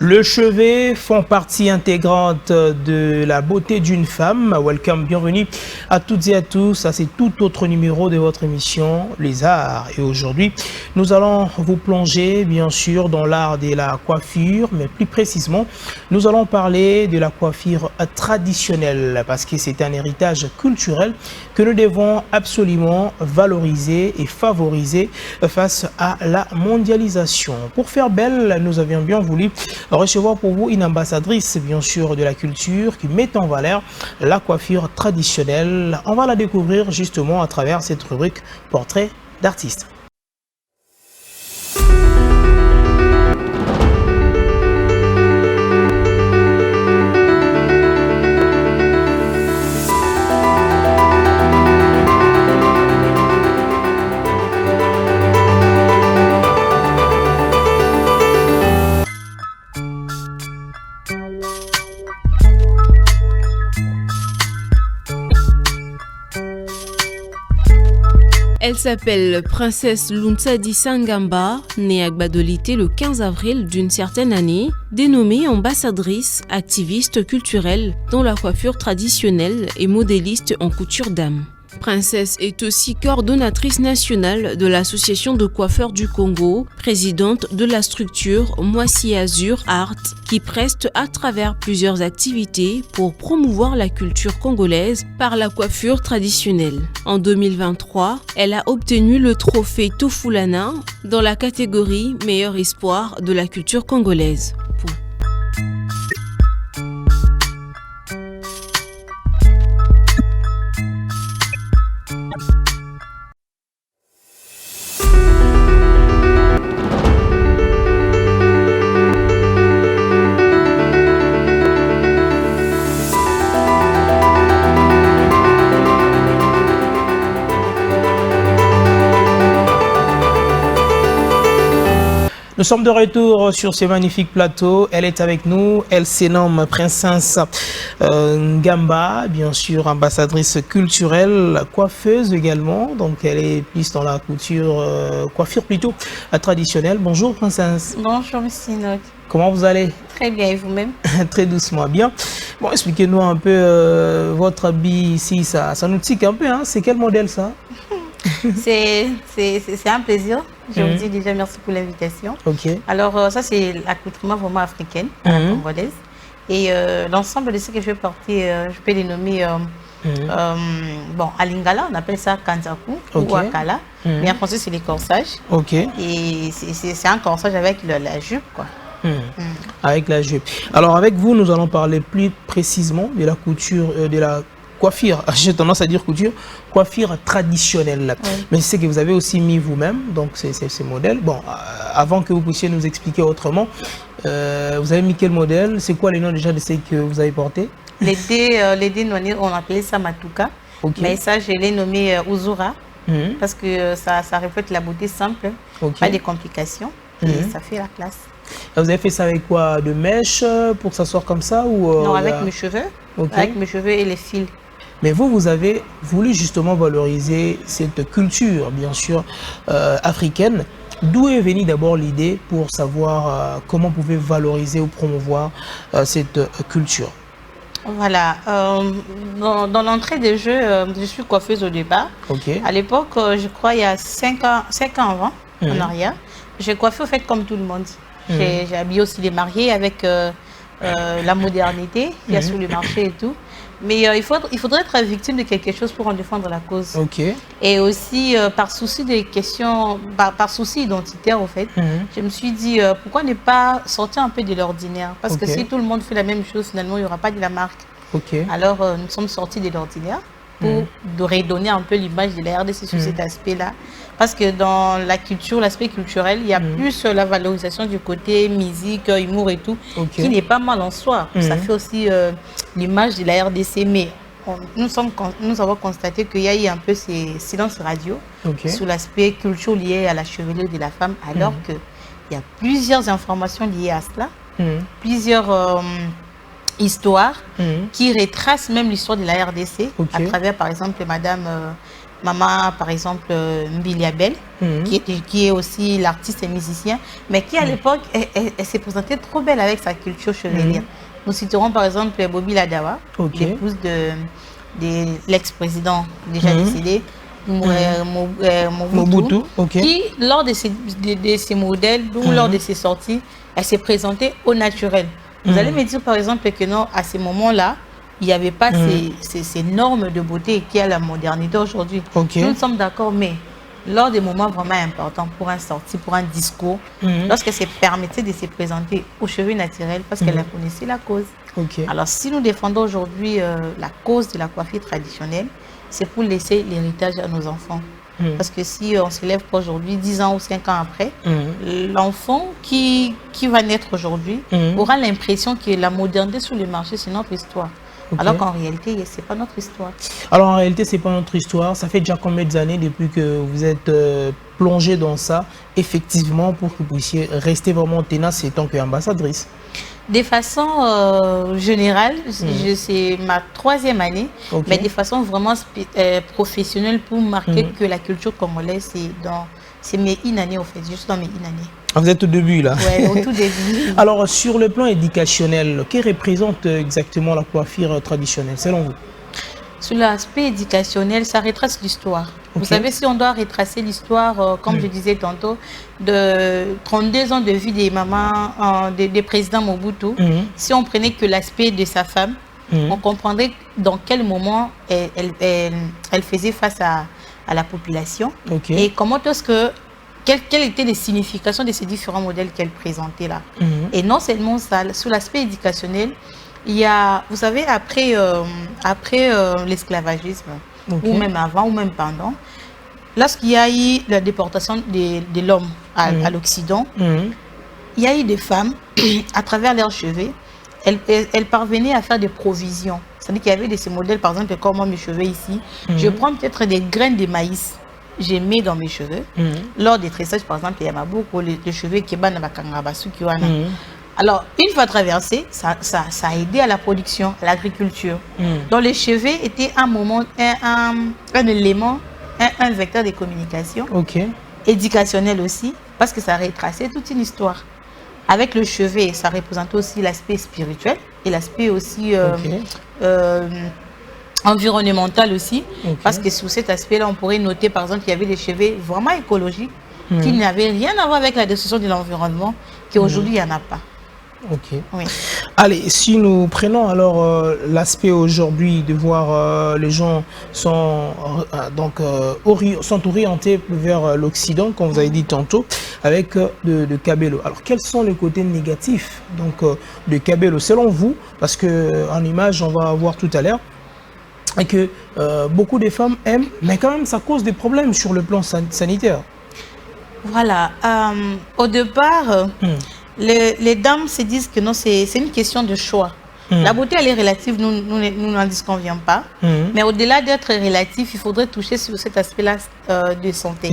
Le chevet font partie intégrante de la beauté d'une femme. Welcome, bienvenue à toutes et à tous. Ça, c'est tout autre numéro de votre émission Les Arts. Et aujourd'hui, nous allons vous plonger, bien sûr, dans l'art de la coiffure, mais plus précisément, nous allons parler de la coiffure traditionnelle parce que c'est un héritage culturel que nous devons absolument valoriser et favoriser face à la mondialisation. Pour faire belle, nous avions bien voulu recevoir pour vous une ambassadrice, bien sûr, de la culture qui met en valeur la coiffure traditionnelle. On va la découvrir justement à travers cette rubrique Portrait d'artiste. Elle s'appelle Princesse Lunsadi Sangamba, née à Gbadolité le 15 avril d'une certaine année, dénommée ambassadrice, activiste culturelle dans la coiffure traditionnelle et modéliste en couture d'âme. Princesse est aussi coordonnatrice nationale de l'Association de coiffeurs du Congo, présidente de la structure Moissy Azur Art, qui preste à travers plusieurs activités pour promouvoir la culture congolaise par la coiffure traditionnelle. En 2023, elle a obtenu le trophée Tofulana dans la catégorie Meilleur espoir de la culture congolaise. Nous sommes de retour sur ce magnifique plateau. Elle est avec nous. Elle se nomme Princesse Ngamba, bien sûr, ambassadrice culturelle, coiffeuse également. Donc, elle est plus dans la coiffure plutôt traditionnelle. Bonjour, Princesse. Bonjour, Monsieur Enoch. Comment vous allez? Très bien, et vous-même? Très doucement, bien. Bon, expliquez-nous un peu votre habit ici. Ça nous tique un peu, hein? C'est quel modèle, ça? C'est un plaisir. Je vous dis déjà merci pour l'invitation. Okay. Alors, ça, c'est l'accoutrement vraiment africaine, congolaise. Et l'ensemble de ce que je vais porter, je peux les nommer bon, à Lingala, on appelle ça Kanzaku ou Akala. Mais en français, c'est les corsages. Et c'est un corsage avec la jupe, quoi. Avec la jupe. Alors, avec vous, nous allons parler plus précisément de la couture, de la coiffure, j'ai tendance à dire coiffure traditionnelle. Oui. Mais je sais que vous avez aussi mis vous-même, donc ces modèles. Bon, avant que vous puissiez nous expliquer autrement, vous avez mis quel modèle? C'est quoi les noms déjà de ceux que vous avez portés? Les dés noirs, on appelait ça Matuka. Mais ça, je l'ai nommé Uzura, parce que ça reflète la beauté simple, pas de complications, et ça fait la classe. Vous avez fait ça avec quoi? De mèches pour que ça sorte comme ça ou non, avec mes cheveux. Avec mes cheveux et les fils. Mais vous avez voulu justement valoriser cette culture, bien sûr, africaine. D'où est venue d'abord l'idée pour savoir comment vous pouvez valoriser ou promouvoir cette culture? Voilà. Dans l'entrée des jeux, je suis coiffeuse au départ. À l'époque, je crois il y a 5 ans avant, en arrière, j'ai coiffé au fait comme tout le monde. J'ai habillé aussi les mariés avec la modernité qu'il y a sur le marché et tout. Mais il faudrait être victime de quelque chose pour en défendre la cause. Et aussi, par souci des questions, par souci identitaire, au fait, je me suis dit, pourquoi ne pas sortir un peu de l'ordinaire? Parce que si tout le monde fait la même chose, finalement, il n'y aura pas de la marque. Alors, nous sommes sortis de l'ordinaire pour redonner un peu l'image de la RDC sur cet aspect-là. Parce que dans la culture, l'aspect culturel, il y a plus la valorisation du côté musique, humour et tout, qui n'est pas mal en soi. Ça fait aussi l'image de la RDC, mais nous avons constaté qu'il y a eu un peu ces silences radio sur l'aspect culture lié à la chevelure de la femme, alors qu'il y a plusieurs informations liées à cela, plusieurs histoire qui retrace même l'histoire de la RDC à travers, par exemple, Madame maman, par exemple, Mbiliabel, qui est aussi l'artiste et musicien, mais qui à l'époque, elle s'est présentée trop belle avec sa culture chevalière. Nous citerons par exemple Bobby Ladawa, l'épouse de l'ex-président déjà décédé, Mobutu, qui, lors de ses modèles ou lors de ses sorties, elle s'est présentée au naturel. Vous allez me dire par exemple que non, à ces moments-là, il n'y avait pas ces normes de beauté qui a la modernité aujourd'hui. Nous sommes d'accord, mais lors des moments vraiment importants pour un sortie, pour un discours, lorsqu'elle se permettait de se présenter aux cheveux naturels parce qu'elle connaissait la cause. Alors si nous défendons aujourd'hui la cause de la coiffure traditionnelle, c'est pour laisser l'héritage à nos enfants. Parce que si on se lève aujourd'hui, 10 ans ou 5 ans après, l'enfant qui va naître aujourd'hui aura l'impression que la modernité sur le marché, c'est notre histoire. Alors qu'en réalité, ce n'est pas notre histoire. Alors en réalité, ce n'est pas notre histoire. Ça fait déjà combien d'années depuis que vous êtes plongé dans ça, effectivement, pour que vous puissiez rester vraiment tenace en tant qu'ambassadrice? De façon générale, c'est ma 3e année, mais de façon vraiment professionnelle pour marquer que la culture congolaise, c'est mes inannées en fait, juste dans mes inannées. Vous êtes au début là? Oui, au tout début. Alors sur le plan éducationnel, que représente exactement la coiffure traditionnelle selon vous? Sur l'aspect éducationnel, ça retrace l'histoire. Vous savez, si on doit retracer l'histoire, comme je disais tantôt, de 32 ans de vie des mamans, des présidents Mobutu, si on prenait que l'aspect de sa femme, on comprendrait dans quel moment elle faisait face à la population et comment est-ce que quelles étaient les significations de ces différents modèles qu'elle présentait là. Et non seulement ça, sur l'aspect éducationnel, il y a, vous savez, après l'esclavagisme, ou même avant, ou même pendant, lorsqu'il y a eu la déportation de l'homme à l'Occident, il y a eu des femmes, à travers leurs cheveux, elles parvenaient à faire des provisions. C'est-à-dire qu'il y avait de ces modèles, par exemple, comme moi, mes cheveux ici, je prends peut-être des graines de maïs, je mets dans mes cheveux. Lors des tressages, par exemple, il y a beaucoup les cheveux qui sont alors, une fois traversé, ça a aidé à la production, à l'agriculture. Donc, les cheveux étaient un élément, un vecteur de communication, éducationnel aussi, parce que ça retraçait toute une histoire. Avec le cheveu, ça représentait aussi l'aspect spirituel et l'aspect aussi environnemental aussi, parce que sous cet aspect-là, on pourrait noter par exemple qu'il y avait des cheveux vraiment écologiques qui n'avaient rien à voir avec la destruction de l'environnement, qu'aujourd'hui, il n'y en a pas. Oui. Allez, si nous prenons alors l'aspect aujourd'hui de voir les gens sont orientés vers l'Occident, comme vous avez dit tantôt, avec de Kabelo. Alors, quels sont les côtés négatifs de Kabelo selon vous? Parce qu'en image, on va voir tout à l'heure, et que beaucoup de femmes aiment, mais quand même, ça cause des problèmes sur le plan sanitaire. Voilà. Au départ... Les dames se disent que non, c'est une question de choix. La beauté, elle est relative, nous n'en disconvenons pas. Mais au-delà d'être relatif, il faudrait toucher sur cet aspect-là de santé.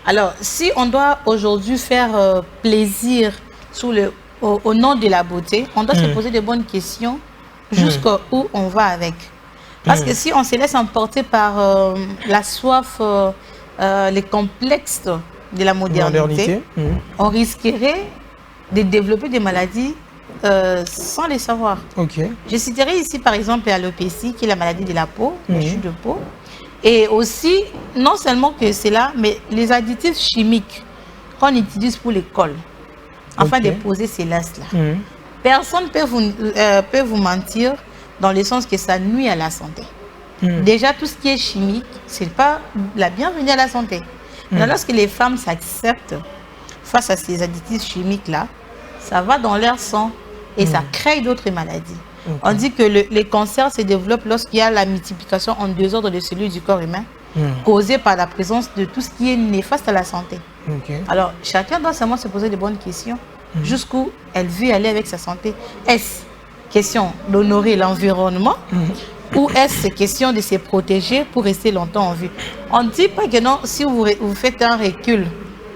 Alors, si on doit aujourd'hui faire plaisir au nom de la beauté, on doit se poser de bonnes questions jusqu'où on va avec. Parce que si on se laisse emporter par la soif, les complexes de la modernité. On risquerait de développer des maladies sans les savoir. Je citerai ici par exemple l'alopécie, qui est la maladie de la peau, la chute de peau. Et aussi, non seulement que c'est là, mais les additifs chimiques qu'on utilise pour les cols, afin de poser ces lastres-là. Personne ne peut vous mentir dans le sens que ça nuit à la santé. Déjà, tout ce qui est chimique, ce n'est pas la bienvenue à la santé. Mais lorsque les femmes s'acceptent face à ces additifs chimiques-là, ça va dans leur sang et ça crée d'autres maladies. On dit que les cancers se développent lorsqu'il y a la multiplication en désordre de cellules du corps humain, causée par la présence de tout ce qui est néfaste à la santé. Alors, chacun doit seulement se poser de bonnes questions. Jusqu'où elle veut aller avec sa santé. Est-ce question d'honorer l'environnement ou est-ce question de se protéger pour rester longtemps en vie? On ne dit pas que non, si vous faites un recul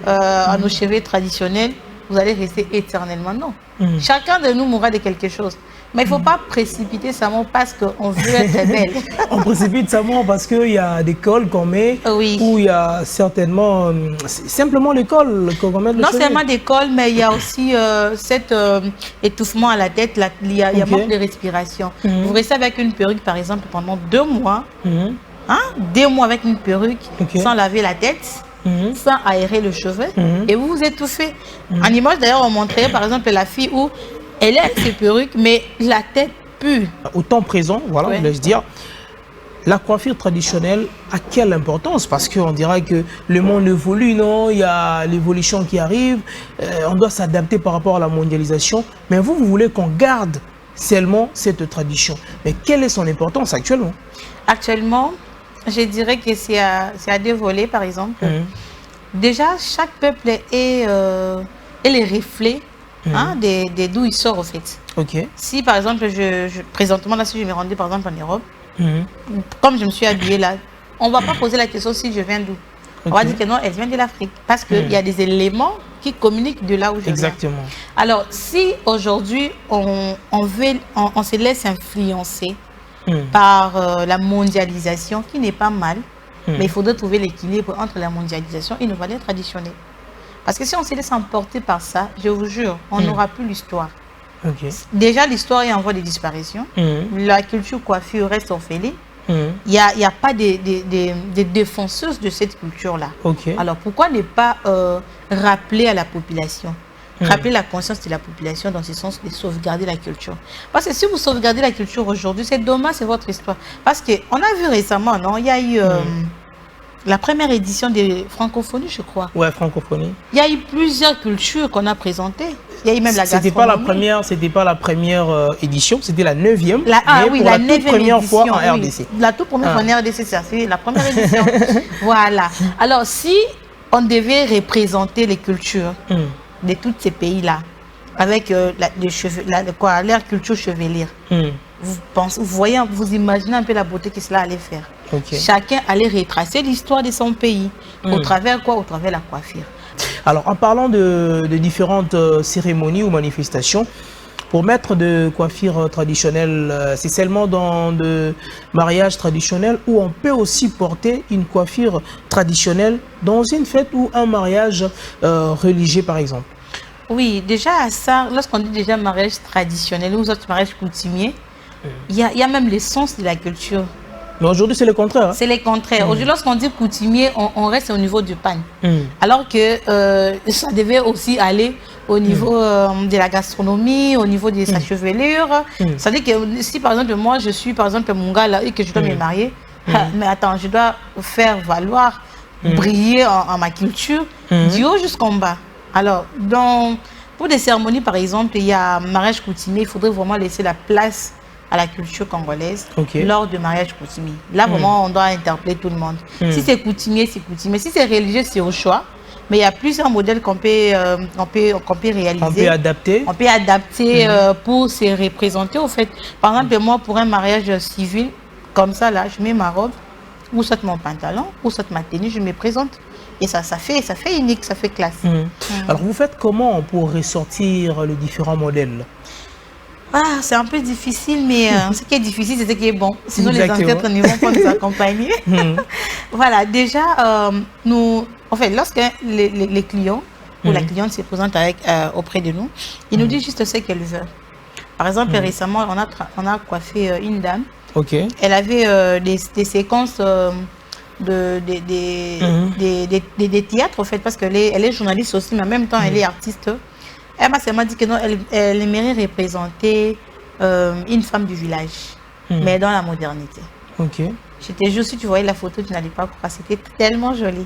à nos cheveux traditionnels, vous allez rester éternellement. Non. Chacun de nous mourra de quelque chose. Mais il ne faut pas précipiter sa mort parce qu'on veut être belle. On précipite sa mort parce qu'il y a des cols qu'on met, où il y a certainement, simplement les cols qu'on met. Non seulement des cols, mais il y a aussi cet étouffement à la tête, il y a manque de respiration. Vous restez avec une perruque par exemple pendant 2 mois, 2 mois avec une perruque, sans laver la tête, sans aérer le cheveu, et vous vous étouffez. En image d'ailleurs, on montrait par exemple la fille où elle a ses perruques, mais la tête pue. Au temps présent, voilà, je laisse dire, la coiffure traditionnelle a quelle importance? Parce qu'on dirait que le monde évolue, non? Il y a l'évolution qui arrive, on doit s'adapter par rapport à la mondialisation. Mais vous voulez qu'on garde seulement cette tradition. Mais quelle est son importance actuellement? Actuellement, je dirais que c'est à 2 volets, par exemple. Déjà, chaque peuple est les reflets d'où il sort, au fait. Si, par exemple, présentement, là, si je me rendais, par exemple, en Europe, comme je me suis habillée là, on ne va pas poser la question si je viens d'où. On va dire que non, elle vient de l'Afrique. Parce qu'il y a des éléments qui communiquent de là où je viens. Alors, si aujourd'hui, on se laisse influencer par la mondialisation, qui n'est pas mal, mais il faudrait trouver l'équilibre entre la mondialisation et nos valeurs traditionnelles. Parce que si on se laisse emporter par ça, je vous jure, on n'aura plus l'histoire. Déjà, l'histoire est en voie de disparition. La culture coiffure reste orpheline. Il n'y a pas de défenseuses de cette culture-là. Alors, pourquoi ne pas rappeler à la population, rappeler la conscience de la population dans ce sens de sauvegarder la culture? Parce que si vous sauvegardez la culture aujourd'hui, c'est dommage, c'est votre histoire. Parce qu'on a vu récemment, non, il y a eu la première édition de Francophonie, je crois. Ouais, Francophonie. Il y a eu plusieurs cultures qu'on a présentées. Il y a eu même la gastronomie. C'était pas la première édition, c'était la 9e. La 9e première fois en RDC. La toute première fois en RDC, c'est la première édition. Voilà. Alors, si on devait représenter les cultures de tous ces pays-là, avec leur culture chevelure, vous imaginez un peu la beauté que cela allait faire. Chacun allait retracer l'histoire de son pays. Au travers quoi? Au travers la coiffure. Alors, en parlant de différentes cérémonies ou manifestations, pour mettre de coiffure traditionnelle, c'est seulement dans de mariages traditionnels où on peut aussi porter une coiffure traditionnelle dans une fête ou un mariage religieux, par exemple. Oui, déjà à ça, lorsqu'on dit déjà mariage traditionnel ou autres mariages coutumiers, il y a même l'essence de la culture. Mais aujourd'hui, c'est le contraire. C'est le contraire. Aujourd'hui, lorsqu'on dit coutumier, on reste au niveau du pain. Alors que ça devait aussi aller au niveau de la gastronomie, au niveau de sa chevelure. C'est-à-dire que si, par exemple, moi, je suis, par exemple, mon gars là, et que je dois me marier, mais attends, je dois faire valoir, briller en ma culture, du haut jusqu'en bas. Alors, pour des cérémonies, par exemple, il y a mariage coutumier, il faudrait vraiment laisser la place à la culture congolaise lors de mariage coutumier. Là, vraiment, on doit interpeller tout le monde. Si c'est coutumier, c'est coutumier. Si c'est religieux, c'est au choix. Mais il y a plusieurs modèles qu'on peut réaliser. On peut adapter. On peut adapter pour se représenter, au fait. Par exemple, moi, pour un mariage civil, comme ça, là, je mets ma robe, ou soit mon pantalon, ou soit ma tenue, je me présente. Et ça fait unique, ça fait classe. Alors, vous faites comment pour ressortir les différents modèles? C'est un peu difficile, mais ce qui est difficile, c'est ce qui est bon. Sinon, les ancêtres ne vont pas nous accompagner. Voilà, déjà, en fait, lorsque les clients ou la cliente se présente auprès de nous, ils nous disent juste ce qu'elle veut. Par exemple, récemment, on a coiffé une dame. Elle avait des séquences des théâtres, en fait, parce qu'elle est journaliste aussi, mais en même temps, elle est artiste. Elle m'a dit que non, elle aimerait représenter une femme du village, mais dans la modernité. Je te jure, si tu voyais la photo, tu n'allais pas croire, c'était tellement joli.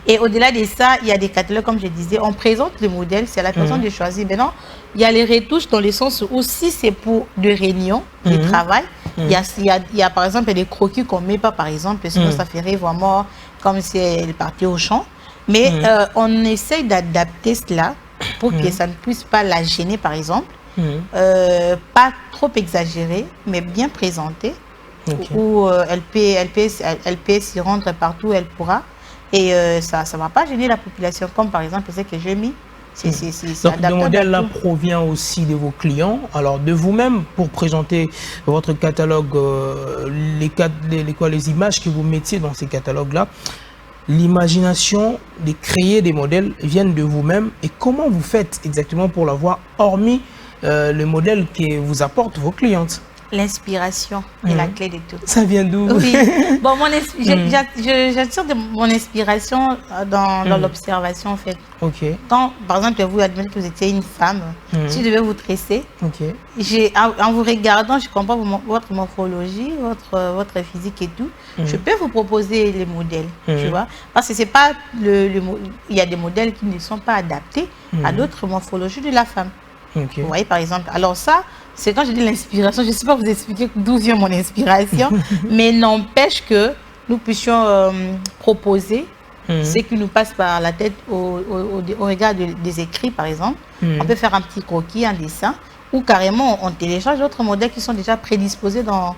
Et au-delà de ça, il y a des catalogues, comme je disais, on présente le modèle, c'est à la personne de choisir. Maintenant, il y a les retouches dans le sens où si c'est pour de réunions, de travail, il y a par exemple des croquis qu'on ne met pas, par exemple, sinon ça ferait vraiment comme si elle partait au champ. Mais on essaye d'adapter cela pour que ça ne puisse pas la gêner, par exemple. Pas trop exagéré, mais bien présenté. Où elle peut s'y rendre partout où elle pourra. Et ça ne va pas gêner la population, comme par exemple ce que j'ai mis. Donc, le modèle-là provient aussi de vos clients, alors de vous-même, pour présenter votre catalogue, les images que vous mettiez dans ces catalogues-là. L'imagination de créer des modèles viennent de vous-même. Et comment vous faites exactement pour l'avoir, hormis le modèle que vous apportent vos clientes? L'inspiration est la clé de tout. Ça vient d'où? Oui. Bon, j'attire de mon inspiration dans l'observation, en fait. Ok. Quand, par exemple, vous admettez que vous étiez une femme, si je devais vous tresser, en vous regardant, je comprends votre morphologie, votre physique et tout, je peux vous proposer les modèles, tu vois. Parce que c'est pas il y a des modèles qui ne sont pas adaptés à d'autres morphologies de la femme. Vous voyez, par exemple. Alors ça, c'est quand je dis l'inspiration, je ne sais pas vous expliquer d'où vient mon inspiration, mais n'empêche que nous puissions proposer ce qui nous passe par la tête au regard des écrits, par exemple. On peut faire un petit croquis, un dessin, ou carrément on télécharge d'autres modèles qui sont déjà prédisposés dans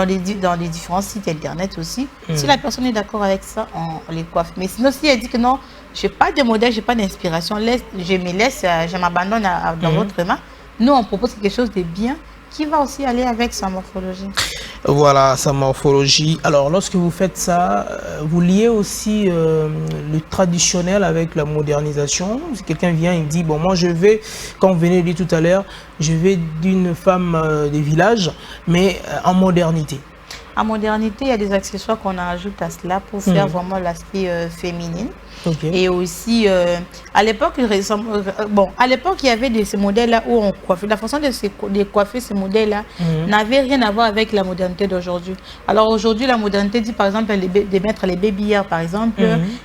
les différents sites internet aussi. Si la personne est d'accord avec ça, on les coiffe. Mais sinon, si elle dit que non, je n'ai pas de modèle, je n'ai pas d'inspiration, je m'abandonne dans votre main, nous, on propose quelque chose de bien qui va aussi aller avec sa morphologie. Voilà, sa morphologie. Alors, lorsque vous faites ça, vous liez aussi le traditionnel avec la modernisation. Si quelqu'un vient et dit, bon, moi je vais, comme vous venez de dire tout à l'heure, je vais d'une femme des villages, mais en modernité. En modernité, il y a des accessoires qu'on ajoute à cela pour faire vraiment l'aspect féminin. Et aussi, à l'époque, il y avait ces modèles-là où on coiffait. La façon de coiffer ces modèles-là n'avait rien à voir avec la modernité d'aujourd'hui. Alors aujourd'hui, la modernité dit par exemple de mettre les babilleurs, par exemple,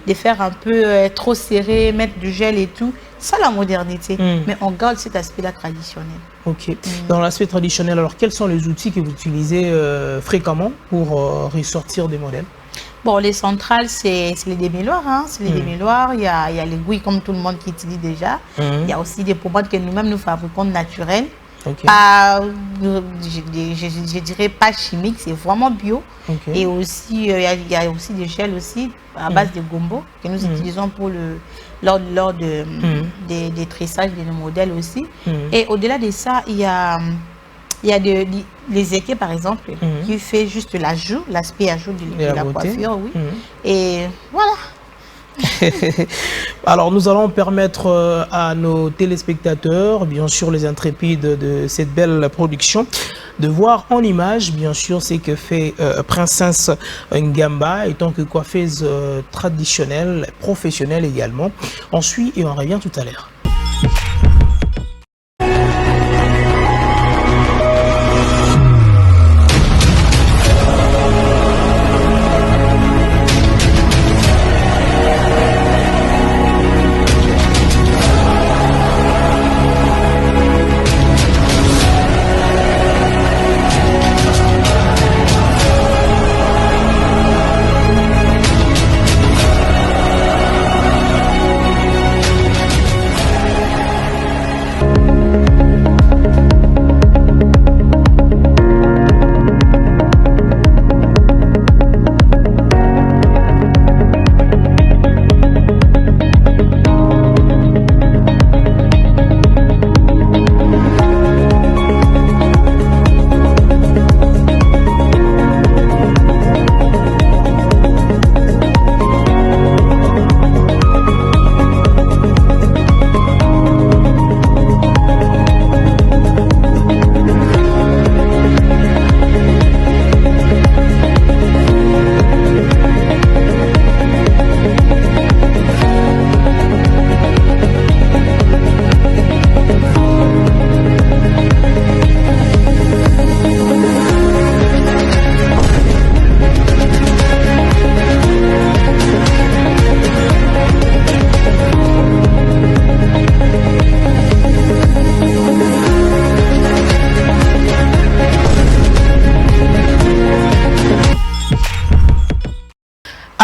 de faire un peu trop serré, mettre du gel et tout. Ça, la modernité. Mais on garde cet aspect-là traditionnel. Ok. Dans l'aspect traditionnel, alors quels sont les outils que vous utilisez fréquemment pour ressortir des modèles? Bon, les centrales, c'est les démêloirs. Hein. C'est les démêloirs. Il y a les gouilles comme tout le monde qui utilise déjà. Il y a aussi des pommades que nous-mêmes nous fabriquons naturelles. Pas, je dirais pas chimique, c'est vraiment bio. Et aussi, il y a aussi des gels aussi à base de gombo que nous utilisons pour lors des tressages de nos modèles aussi. Et au-delà de ça, il y a les équipes, par exemple, qui fait juste l'ajout, l'aspect ajout de la coiffure, oui. Et voilà. Alors, nous allons permettre à nos téléspectateurs, bien sûr les intrépides de cette belle production, de voir en image, bien sûr, ce que fait Princesse Ngamba, étant que coiffeuse traditionnelle, professionnelle également. On suit et on revient tout à l'heure.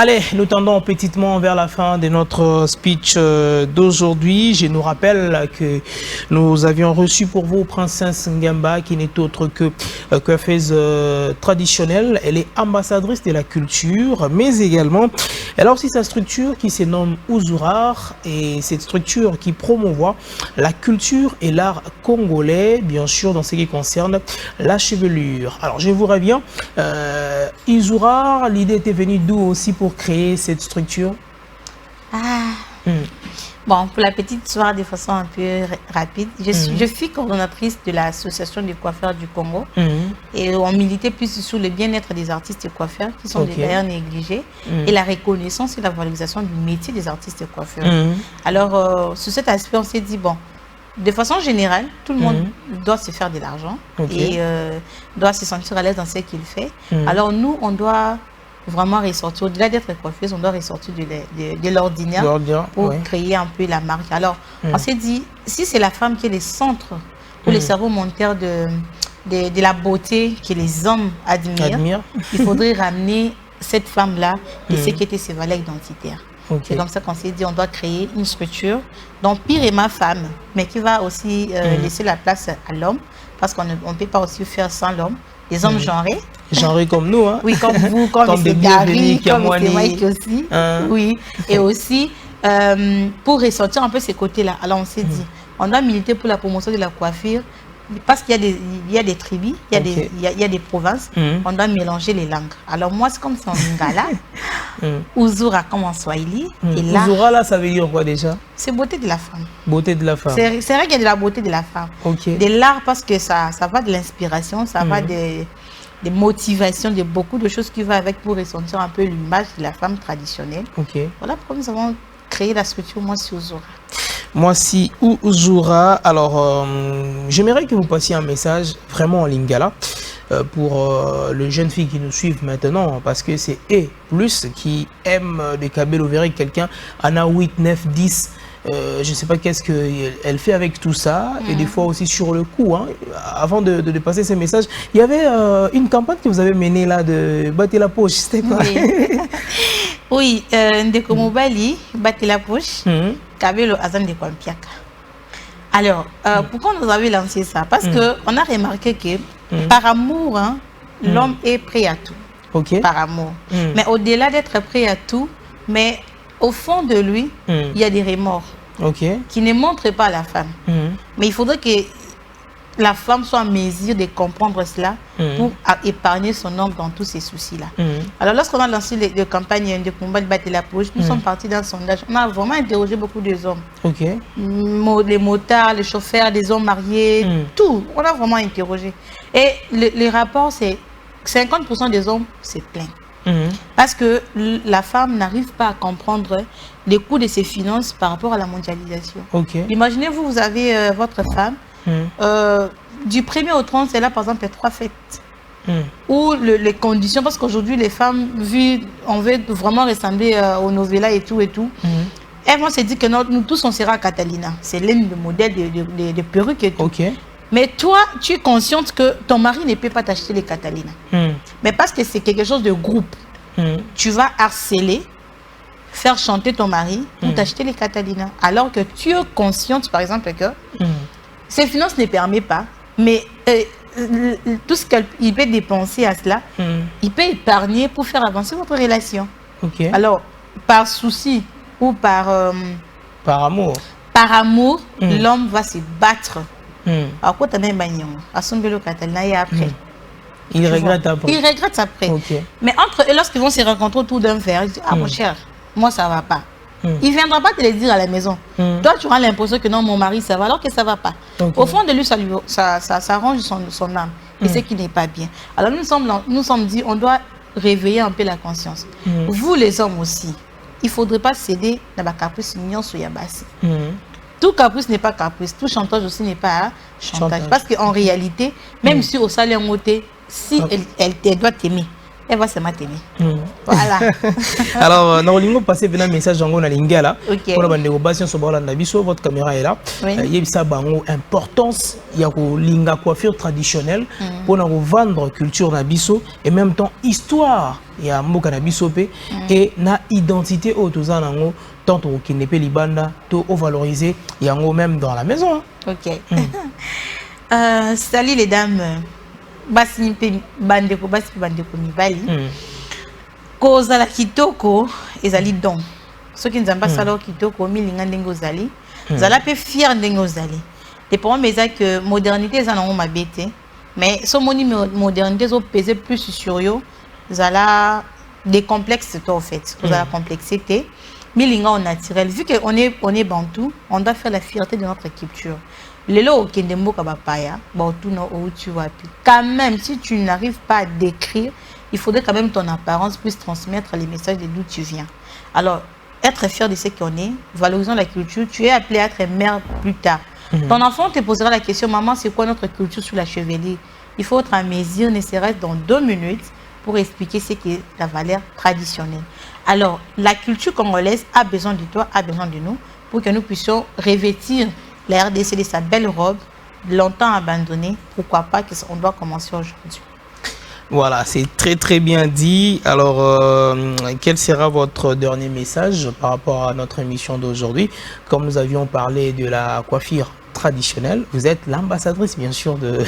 Allez, nous tendons petitement vers la fin de notre speech d'aujourd'hui. Je nous rappelle que nous avions reçu pour vous Princesse Ngamba, qui n'est autre que coiffeuse traditionnelle. Elle est ambassadrice de la culture, mais également, elle a aussi sa structure qui se nomme Ouzurar, et cette structure qui promouvoit la culture et l'art congolais, bien sûr, dans ce qui concerne la chevelure. Alors, je vous reviens. Ouzurar, l'idée était venue d'où aussi pour créer cette structure? Bon, pour la petite histoire, de façon un peu rapide, je suis coordonnatrice de l'association des coiffeurs du Congo et on militait plus sur le bien-être des artistes et coiffeurs qui sont d'ailleurs négligés et la reconnaissance et la valorisation du métier des artistes et coiffeurs. Alors, sur cet aspect, on s'est dit, bon, de façon générale, tout le monde doit se faire de l'argent et doit se sentir à l'aise dans ce qu'il fait. Alors nous, on doit vraiment ressortir, au-delà d'être coiffeuse, on doit ressortir de l'ordinaire pour créer un peu la marque. Alors, on s'est dit, si c'est la femme qui est le centre ou le cerveau moteur de la beauté que les hommes admirent. Il faudrait ramener cette femme-là et ce qui était ses valeurs identitaires. C'est comme ça qu'on s'est dit, on doit créer une structure dont Pire est ma femme, mais qui va aussi laisser la place à l'homme, parce qu'on ne peut pas aussi faire sans l'homme. Des hommes genrés. Genrés comme nous, hein? Oui, comme vous, comme M. Gary, comme M. Mike aussi. Oui, et aussi, pour ressortir un peu ces côtés-là. Alors, on s'est dit, on doit militer pour la promotion de la coiffure, parce qu'il y a des tribus, il y a des provinces, on doit mélanger les langues. Alors moi, c'est comme c'est en Lingala, Ouzoura comme en Swahili. Ouzoura, là, ça veut dire quoi déjà? C'est beauté de la femme. Beauté de la femme. C'est vrai qu'il y a de la beauté de la femme. De l'art, parce que ça va de l'inspiration, ça va des motivations, de beaucoup de choses qui vont avec pour ressentir un peu l'image de la femme traditionnelle. Voilà pourquoi nous avons créé la structure Moi Si Ouzoura. Moi Si Ouzoura. Alors, j'aimerais que vous passiez un message vraiment en lingala pour les jeunes filles qui nous suivent maintenant, parce que c'est plus qui aiment de Kabelo Verré, quelqu'un en a 8, 9, 10. Je ne sais pas qu'est-ce qu'elle fait avec tout ça, et des fois aussi sur le coup, hein, avant de passer ces messages, il y avait une campagne que vous avez menée là de Battre la poche, c'était quoi? Oui, Ndeko Mobali, Battre la poche, Kabelo Azan de Kwampiaka. Alors, pourquoi nous avons lancé ça? Parce qu'on a remarqué que par amour, hein, l'homme est prêt à tout. Par amour. Mais au-delà d'être prêt à tout, mais au fond de lui, il y a des remords qui ne montrent pas à la femme. Mais il faudrait que la femme soit en mesure de comprendre cela pour épargner son homme dans tous ces soucis-là. Alors, lorsqu'on a lancé les campagnes de combat de Battre la poche, nous sommes partis dans un sondage. On a vraiment interrogé beaucoup d'hommes. Les motards, les chauffeurs, les hommes mariés, tout. On a vraiment interrogé. Et les rapports, c'est 50% des hommes se plaignent. Parce que la femme n'arrive pas à comprendre les coûts de ses finances par rapport à la mondialisation. Imaginez-vous, vous avez votre femme, du 1er au 30, c'est là par exemple 3 fêtes. Ou les conditions, parce qu'aujourd'hui les femmes, on veut vraiment ressembler aux novellas et tout. Elles vont se dire que nous tous on sera à Catalina. C'est l'un des modèles de perruques et tout. Mais toi, tu es consciente que ton mari ne peut pas t'acheter les Catalina. Mais parce que c'est quelque chose de groupe, tu vas harceler, faire chanter ton mari pour t'acheter les Catalina. Alors que tu es consciente, par exemple, que ses finances ne permettent pas, mais tout ce qu'il peut dépenser à cela, il peut épargner pour faire avancer votre relation. Alors, par souci ou par amour, l'homme va se battre. Alors, quand tu as un bagnon, à son vélo Catalina et après. Il regrette après. Il regrette après. Mais entre eux, lorsqu'ils vont se rencontrer autour d'un verre, ils disent, ah mon cher, moi ça va pas. Il ne viendra pas te le dire à la maison. Toi, tu auras l'impression que non, mon mari, ça va, alors que ça ne va pas. Au fond de lui, ça arrange son âme. Et ce qui n'est pas bien. Alors nous sommes dit, on doit réveiller un peu la conscience. Vous les hommes aussi, il ne faudrait pas céder dans la caprice union sur Yabassi. Tout caprice n'est pas caprice, tout chantage aussi n'est pas chantage. Parce qu'en réalité, même si au salaire monté, si elle doit t'aimer, elle va se mater. Voilà. Alors, nous allons passer un message dans la lingala. Ok. Pour la négociation sur la nabiso, votre caméra est là. Il y a ça importance, il y a linga coiffure traditionnelle pour nous vendre culture nabiso et même temps histoire. Il y a moka nabiso et na identité au tozanango tant au kinepe libanda to au valoriser il y a même dans la maison. Ok. Salut les dames. Basi bandeko mibali. Kozala kitoko ezali don. Soki nzamba sala kitoko milinga ndenge ozali. Zala pe fier ndenge ozali. Les problèmes c'est que modernité ça non ma bête. Mais so moni modernité zo peser plus sur yo. Zala des complexes toi en fait. Zala complexité. Milinga au naturel. Vu que on est bantou, on doit faire la fierté de notre culture. Lelo au kendembo kabapaya, bantou no où tu vas. Quand même si tu n'arrives pas à décrire, il faudrait quand même ton apparence puisse transmettre les messages de d'où tu viens. Alors, être fier de ce qu'on est, valorisant la culture, tu es appelé à être mère plus tard. Ton enfant te posera la question, maman, c'est quoi notre culture sur la chevelure? Il faut être à mesure, ne serait-ce dans 2 minutes, pour expliquer ce qu'est la valeur traditionnelle. Alors, la culture congolaise a besoin de toi, a besoin de nous, pour que nous puissions revêtir la RDC de sa belle robe, longtemps abandonnée. Pourquoi pas qu'on doit commencer aujourd'hui. Voilà, c'est très très bien dit. Alors, quel sera votre dernier message par rapport à notre émission d'aujourd'hui? Comme nous avions parlé de la coiffure traditionnelle, vous êtes l'ambassadrice bien sûr de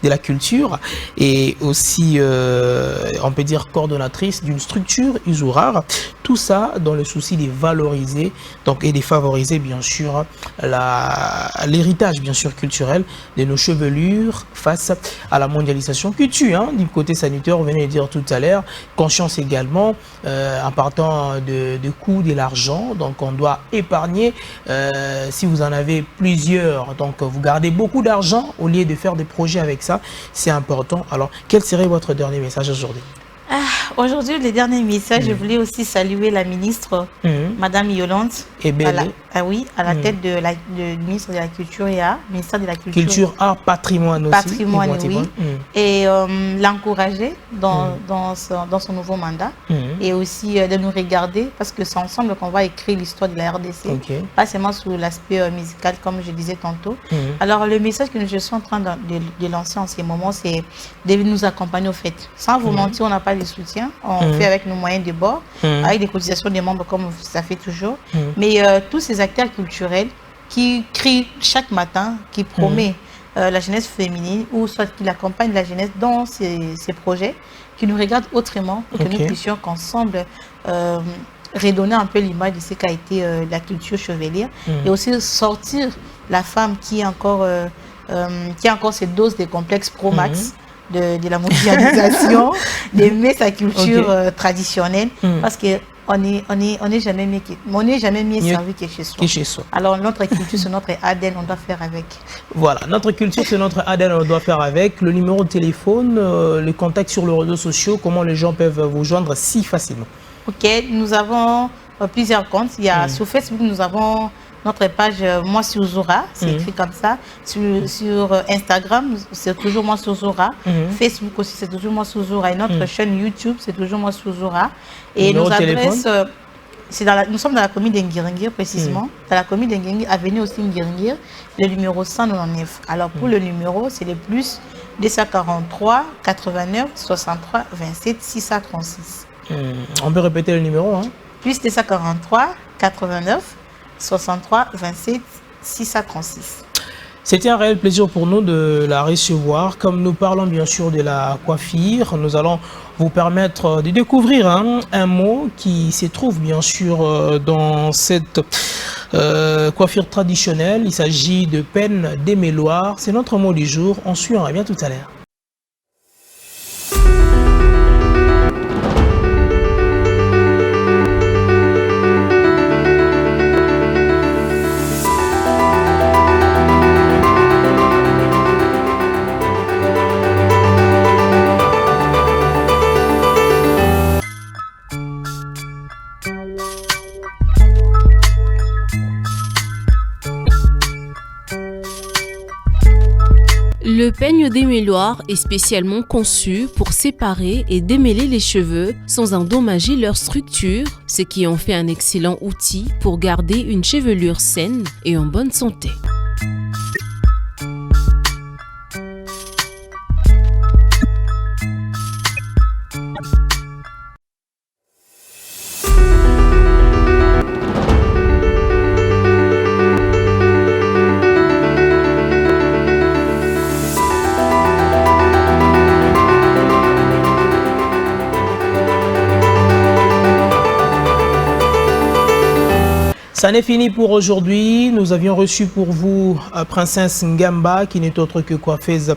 la culture et aussi on peut dire coordonnatrice d'une structure Usurar. Tout ça dans le souci de valoriser donc et de favoriser bien sûr l'héritage bien sûr culturel de nos chevelures face à la mondialisation culture. Du côté sanitaire, on venait de dire tout à l'heure, conscience également en partant de coûts de l'argent, donc on doit épargner. Si vous en avez plusieurs, donc vous gardez beaucoup d'argent au lieu de faire des projets avec ça, c'est important. Alors, quel serait votre dernier message aujourd'hui? Aujourd'hui, le dernier message, je voulais aussi saluer la ministre, Madame Yolande, à la tête de du ministre de la Culture et Art, ministère de la Culture, Art, Patrimoine aussi. Patrimoine, oui. Et l'encourager dans son nouveau mandat et aussi de nous regarder parce que c'est ensemble qu'on va écrire l'histoire de la RDC, pas seulement sous l'aspect musical comme je disais tantôt. Alors, le message que je suis en train de lancer en ces moments, c'est de nous accompagner au fait. Sans vous mentir, on n'a pas de soutien, on fait avec nos moyens de bord, avec des cotisations des membres comme ça fait toujours. Mais tous ces acteurs culturels qui crient chaque matin, qui promet la jeunesse féminine ou soit qui accompagne la jeunesse dans ces projets, qui nous regardent autrement pour que nous puissions qu'ensemble redonner un peu l'image de ce qu'a été la culture chevelière et aussi sortir la femme qui a encore ces doses de complexes pro-max de la mondialisation, d'aimer sa culture traditionnelle parce que on n'est jamais mieux servi que chez soi. Alors notre culture, c'est notre ADN, on doit faire avec. Voilà, notre culture, c'est notre ADN, on doit faire avec. Le numéro de téléphone, les contacts sur les réseaux sociaux, comment les gens peuvent vous joindre si facilement? Ok, nous avons plusieurs comptes. Il y a sur Facebook, nous avons notre page Moi sur Zora, c'est écrit comme ça. Sur Instagram, c'est toujours Moi sur Zora. Facebook aussi, c'est toujours Moi sur Zora. Et notre chaîne YouTube, c'est toujours Moi sur Zora. Et nos adresses, nous sommes dans la commune d'Ngiringir précisément. Dans la commune d'Ngiringir, avenue aussi Ngiringir, le numéro 199. Alors pour le numéro, c'est le plus 243 89 63 27 636. On peut répéter le numéro, hein? Plus 243 89 63 27 636. C'était un réel plaisir pour nous de la recevoir. Comme nous parlons bien sûr de la coiffure, nous allons vous permettre de découvrir un mot qui se trouve bien sûr dans cette coiffure traditionnelle. Il s'agit de peine démêloir. C'est notre mot du jour. On suit, on revient tout à l'heure. Le peigne démêloir est spécialement conçu pour séparer et démêler les cheveux sans endommager leur structure, ce qui en fait un excellent outil pour garder une chevelure saine et en bonne santé. Ça n'est fini pour aujourd'hui. Nous avions reçu pour vous Princesse Ngamba, qui n'est autre que coiffeuse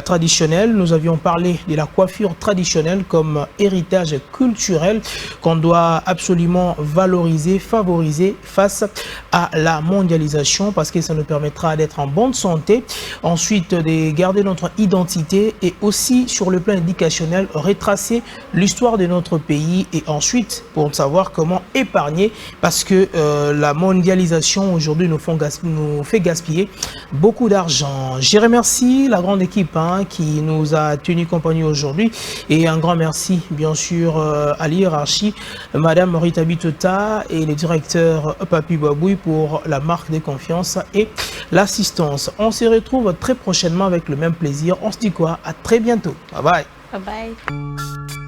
traditionnelle. Nous avions parlé de la coiffure traditionnelle comme héritage culturel qu'on doit absolument valoriser, favoriser face à la mondialisation, parce que ça nous permettra d'être en bonne santé. Ensuite, de garder notre identité et aussi sur le plan éducationnel, retracer l'histoire de notre pays et ensuite pour savoir comment épargner, parce que la mondialisation aujourd'hui nous fait gaspiller beaucoup d'argent. Je remercie la grande équipe qui nous a tenu compagnie aujourd'hui et un grand merci bien sûr à l'hiérarchie, Madame Rita Bitota et le directeur Papi Babouy pour la marque de confiance et l'assistance. On se retrouve très prochainement avec le même plaisir. On se dit quoi? À très bientôt. Bye bye. Bye bye.